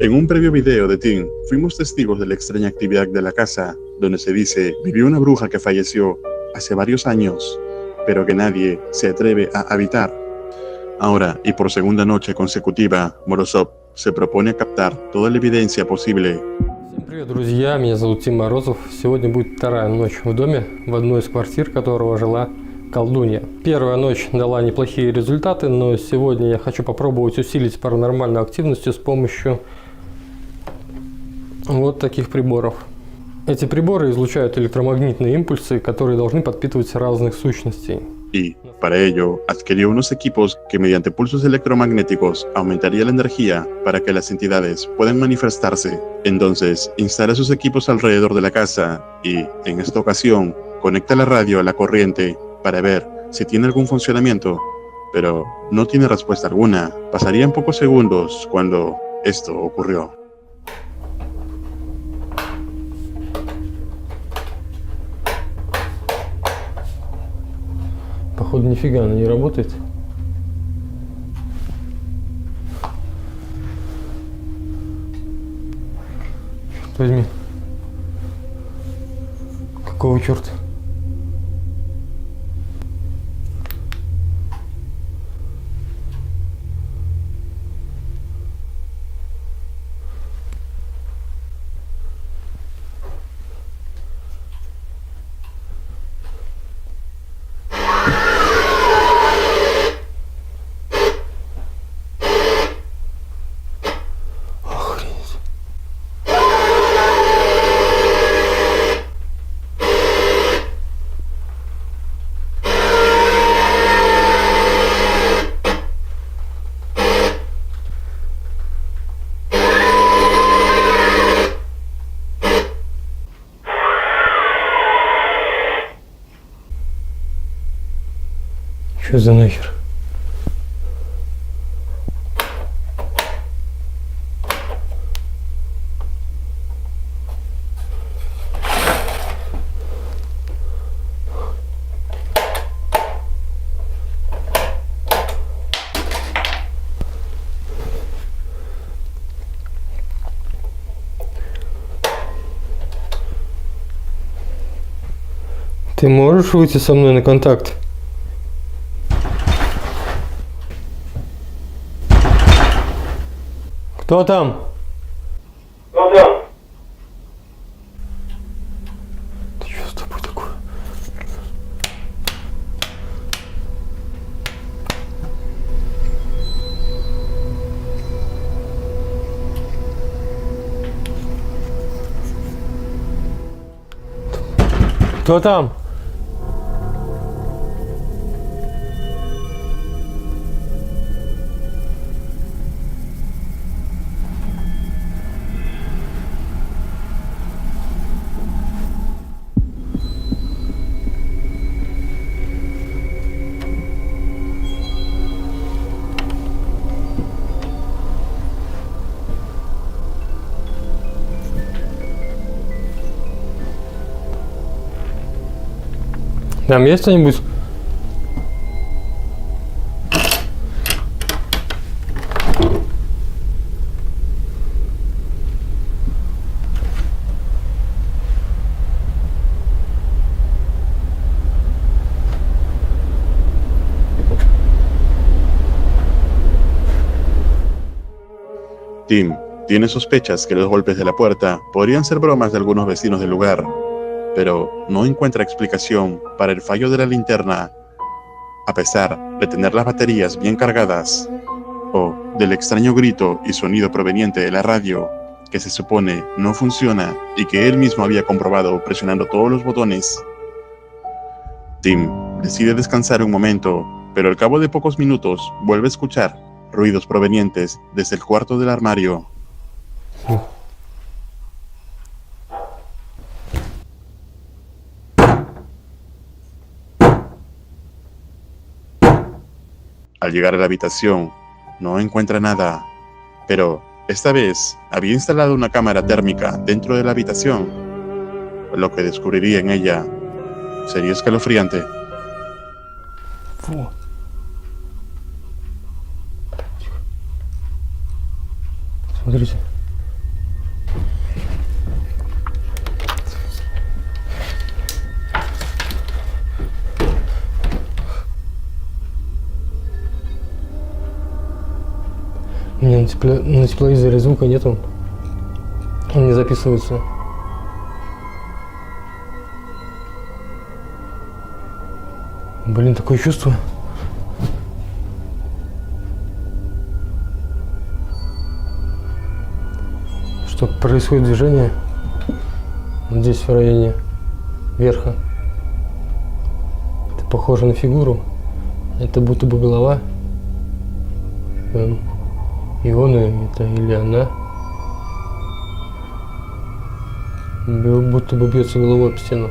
En un previo video de Tim, fuimos testigos de la extraña actividad de la casa, donde se dice vivió una bruja que falleció hace varios años, pero que nadie se atreve a habitar. Ahora, y por segunda noche consecutiva, Morozov se propone captar toda la evidencia posible. Всем привет, друзья! Меня зовут Тим Морозов. Сегодня будет вторая ночь в доме, в одной из квартир которого жила колдунья. Первая ночь дала неплохие результаты, но сегодня я хочу попробовать усилить паранормальную активность с помощью вот таких приборов. Эти приборы излучают электромагнитные импульсы, которые должны подпитывать разных сущностей. Y, para ello, adquirió unos equipos que mediante pulsos electromagnéticos aumentaría la energía para que las entidades puedan manifestarse. Entonces, instala sus equipos alrededor de la casa y, en esta ocasión, conecta la radio a la corriente para ver si tiene algún funcionamiento, pero no tiene respuesta alguna. Pasarían pocos segundos cuando esto ocurrió. Походу, нифига она не работает. Черт возьми. Какого черта? Что за нахер? Ты можешь выйти со мной на контакт? Кто там? Кто там? Ты что с тобой такое? Кто там? Там есть кто-нибудь? Tim tiene sospechas que los golpes de la puerta podrían ser bromas de algunos vecinos del lugar, pero no encuentra explicación para el fallo de la linterna, a pesar de tener las baterías bien cargadas, o del extraño grito y sonido proveniente de la radio, que se supone no funciona y que él mismo había comprobado presionando todos los botones. Tim decide descansar un momento, pero al cabo de pocos minutos vuelve a escuchar ruidos provenientes desde el cuarto del armario. Al llegar a la habitación, no encuentra nada, pero esta vez había instalado una cámara térmica dentro de la habitación. Lo que descubriría en ella sería escalofriante. Фу. Смотрите. На тепловизоре звука нету. Он не записывается. Блин, такое чувство. Что происходит движение здесь в районе верха. Это похоже на фигуру. Это будто бы голова. И он это или она. Будто бы бьется головой об стену.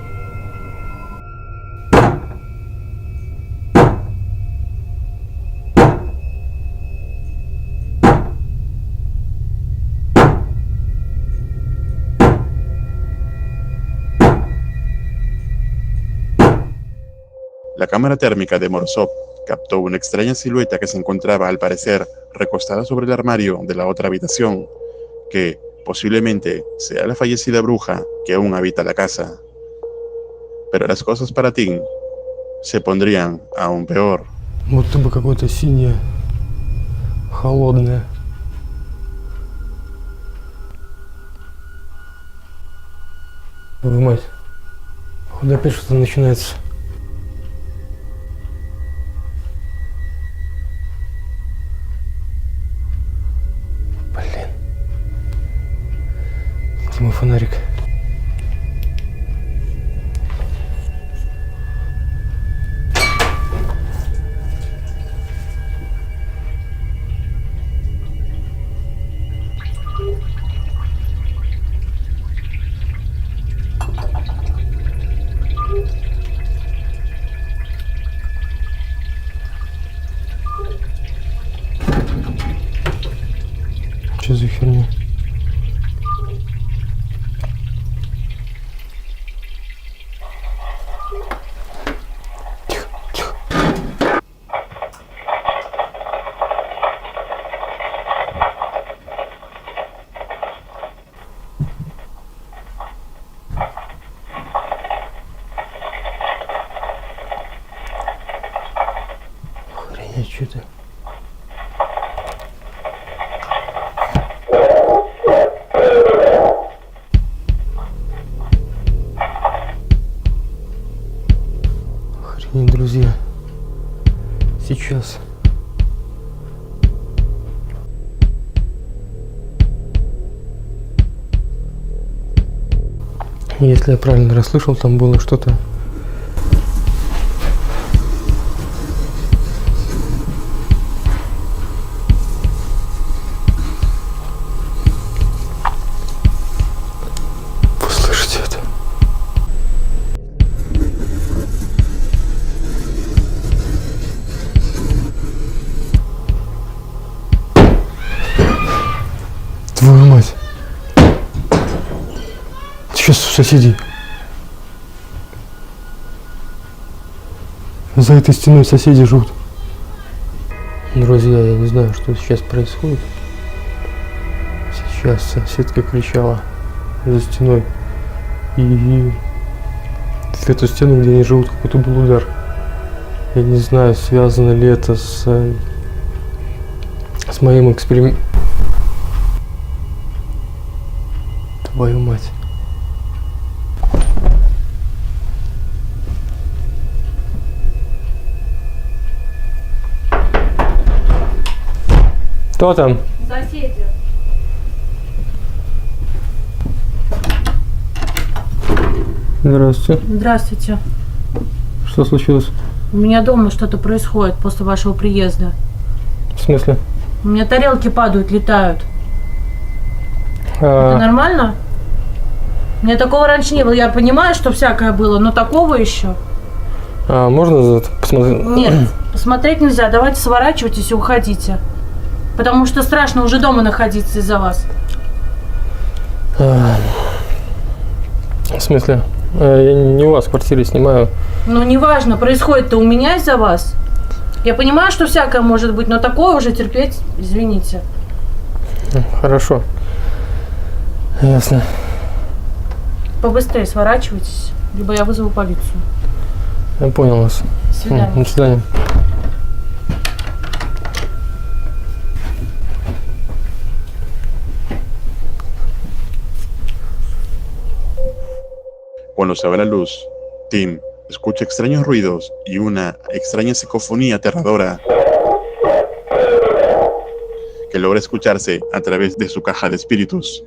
La cámara térmica de Morozov captó una extraña silueta que se encontraba, al parecer, recostada sobre el armario de la otra habitación, que posiblemente sea la fallecida bruja que aún habita la casa. Pero las cosas para Tim se pondrían aún peor. Будто бы какое-то синее, холодное. Твою мать. Походу опять что-то начинается. Блин. Где мой фонарик? Что за херня? Тихо, тихо. Охренеть, что это? Друзья, сейчас если я правильно расслышал, там было что-то вы слышите это? Твою мать. Сейчас у соседей. За этой стеной соседи живут. Друзья, я не знаю, что сейчас происходит. Сейчас соседка кричала за стеной. И в эту стену, где они живут, какой-то был удар. Я не знаю, связано ли это с моим экспериментом. Твою мать. Кто там? Соседи. Здравствуйте. Здравствуйте. Что случилось? У меня дома что-то происходит после вашего приезда. В смысле? У меня тарелки падают, летают. Это нормально? У меня такого раньше не было. Я понимаю, что всякое было, но такого еще. Можно посмотреть? Нет, посмотреть нельзя. Давайте сворачивайтесь и уходите. Потому что страшно уже дома находиться из-за вас. В смысле? Я не у вас в квартире снимаю. Ну, неважно, происходит-то у меня из-за вас. Я понимаю, что всякое может быть, но такое уже терпеть, извините. Хорошо. Ясно. Побыстрее сворачивайтесь, либо я вызову полицию. Я понял вас. До свидания. До свидания. Cuando se va la luz, Tim escucha extraños ruidos y una extraña psicofonía aterradora que logra escucharse a través de su caja de espíritus.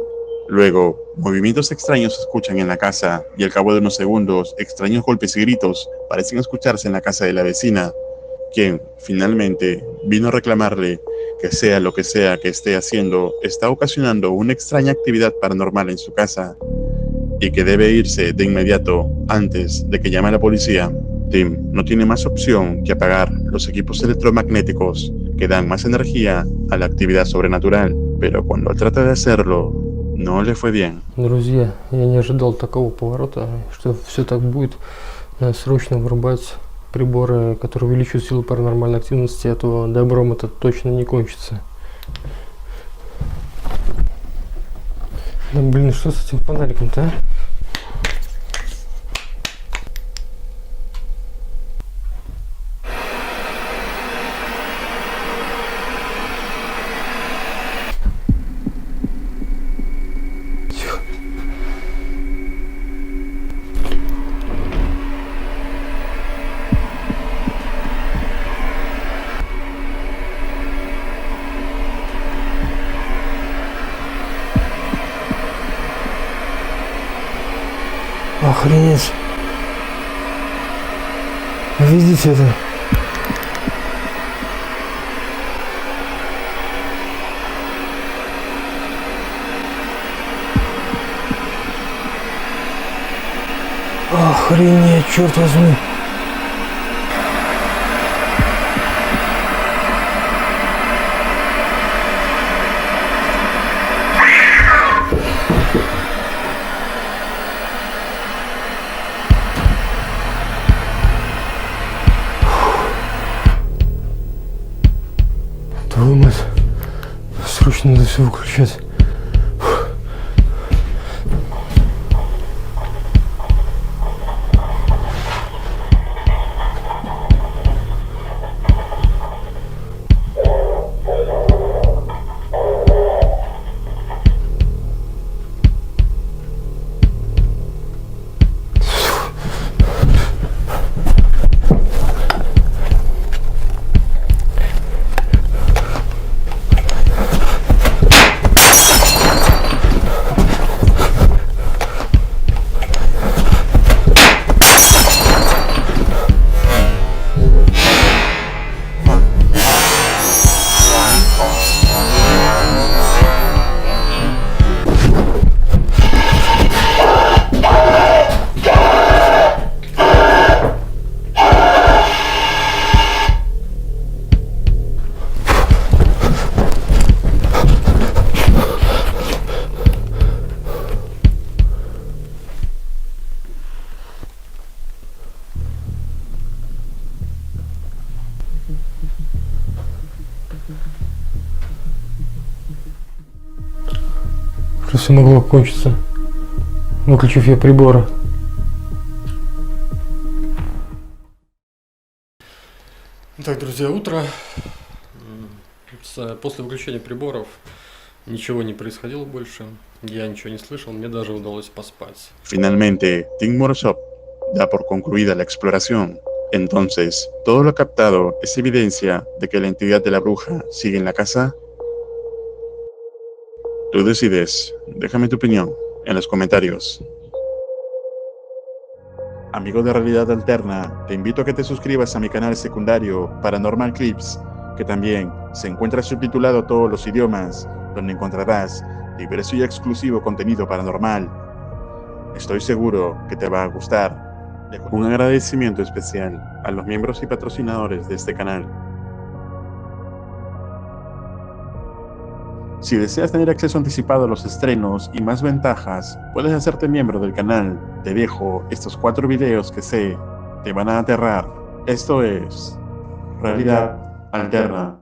Luego, movimientos extraños se escuchan en la casa y al cabo de unos segundos, extraños golpes y gritos parecen escucharse en la casa de la vecina, quien finalmente vino a reclamarle que sea lo que sea que esté haciendo, está ocasionando una extraña actividad paranormal en su casa y que debe irse de inmediato antes de que llame a la policía. Tim no tiene más opción que apagar los equipos electromagnéticos que dan más energía a la actividad sobrenatural, pero cuando trata de hacerlo, no le fue bien. Друзья, я не ожидал такого поворота, что все так будет. Надо срочно врубать приборы, которые увеличивают силу паранормальной активности, а то добром это точно не кончится. Да блин, что с этим фонариком-то, а? Охренеть. Видите это? Охренеть, черт возьми. Твою мать, срочно надо все выключать. Что все могло кончиться, выключив я приборы. Так, друзья, утро. После выключения приборов ничего не происходило больше. Я ничего не слышал, мне даже удалось поспать. Finalmente, Tim Morozov da por concluida la exploración. Entonces, todo lo captado es evidencia de que la entidad de la bruja sigue en la casa. Tú decides. Déjame tu opinión en los comentarios. Amigo de Realidad Alterna, te invito a que te suscribas a mi canal secundario Paranormal Clips, que también se encuentra subtitulado a todos los idiomas, donde encontrarás diverso y exclusivo contenido paranormal. Estoy seguro que te va a gustar. Un agradecimiento especial a los miembros y patrocinadores de este canal. Si deseas tener acceso anticipado a los estrenos y más ventajas, puedes hacerte miembro del canal. Te dejo estos 4 videos que sé te van a aterrar. Esto es Realidad Alterna.